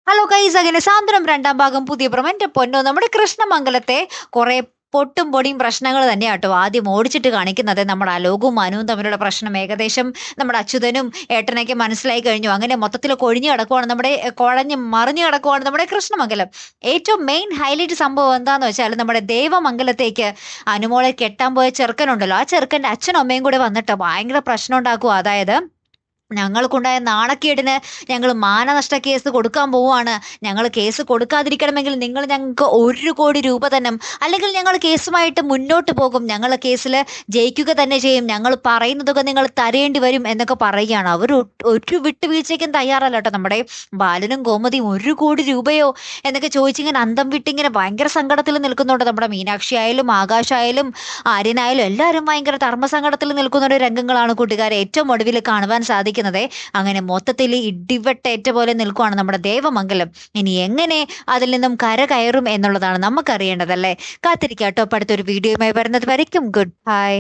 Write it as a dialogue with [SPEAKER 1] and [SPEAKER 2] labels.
[SPEAKER 1] Hello guys, അങ്ങനെ സാന്ത്വനം രണ്ടാം ഭാഗം പുതിയ പ്രമോ. എന്റെ പൊന്നോ, നമ്മുടെ കൃഷ്ണമംഗലത്തെ കുറെ പൊട്ടും പൊടിയും പ്രശ്നങ്ങൾ തന്നെയാട്ടോ ആദ്യം ഓടിച്ചിട്ട് കാണിക്കുന്നത്. നമ്മുടെ അലോകും മനുവും തമ്മിലുള്ള പ്രശ്നം ഏകദേശം നമ്മുടെ അച്യുതനും ഏട്ടനൊക്കെ മനസ്സിലായി കഴിഞ്ഞു. അങ്ങനെ മൊത്തത്തിൽ കൊഴിഞ്ഞു കിടക്കുവാണ്, കുഴഞ്ഞ് മറിഞ്ഞു കിടക്കുവാണ് നമ്മുടെ കൃഷ്ണമംഗലം. ഏറ്റവും മെയിൻ ഹൈലൈറ്റ് സംഭവം എന്താന്ന് വെച്ചാൽ, നമ്മുടെ ദേവമംഗലത്തേക്ക് അനുമോളെ കെട്ടാൻ പോയ ചെറുക്കനുണ്ടല്ലോ, ആ ചെറുക്കന്റെ അച്ഛനും അമ്മയും കൂടെ വന്നിട്ട് ഭയങ്കര പ്രശ്നം ഉണ്ടാക്കുക. അതായത് ഞങ്ങൾക്കുണ്ടായ നാണക്കേടിന് ഞങ്ങൾ മാനനഷ്ട കേസ് കൊടുക്കാൻ പോവുകയാണ്. ഞങ്ങൾ കേസ് കൊടുക്കാതിരിക്കണമെങ്കിൽ നിങ്ങൾ ഞങ്ങൾക്ക് 1 കോടി രൂപ തന്നെ, അല്ലെങ്കിൽ ഞങ്ങൾ കേസുമായിട്ട് മുന്നോട്ട് പോകും, ഞങ്ങൾ കേസിൽ ജയിക്കുക തന്നെ ചെയ്യും, ഞങ്ങൾ പറയുന്നതൊക്കെ നിങ്ങൾ തരേണ്ടി വരും എന്നൊക്കെ പറയുകയാണ്. അവർ ഒരു വിട്ടുവീഴ്ചയ്ക്കും തയ്യാറല്ല കേട്ടോ. നമ്മുടെ ബാലനും ഗോമതിയും 1 കോടി രൂപയോ എന്നൊക്കെ ചോദിച്ചിങ്ങനെ അന്തം വിട്ടിങ്ങനെ ഭയങ്കര സങ്കടത്തിൽ നിൽക്കുന്നുണ്ട്. നമ്മുടെ മീനാക്ഷി ആയാലും ആകാശായാലും ആര്യനായാലും എല്ലാവരും ഭയങ്കര ധർമ്മസങ്കടത്തിൽ നിൽക്കുന്ന ഒരു രംഗങ്ങളാണ് കൂട്ടുകാരെ ഏറ്റവും ഒടുവിൽ കാണുവാൻ സാധിക്കുന്നത്. അങ്ങനെ മൊത്തത്തിൽ ഇടിവെട്ടേറ്റ പോലെ നിൽക്കുവാണ് നമ്മുടെ ദേവമംഗലം. ഇനി എങ്ങനെ അതിൽ നിന്നും കര കയറും എന്നുള്ളതാണ് നമുക്കറിയേണ്ടതല്ലേ. കാത്തിരിക്കാട്ടോ. അടുത്തൊരു വീഡിയോയുമായി വരുന്നത് വരയ്ക്കും ഗുഡ് ബൈ.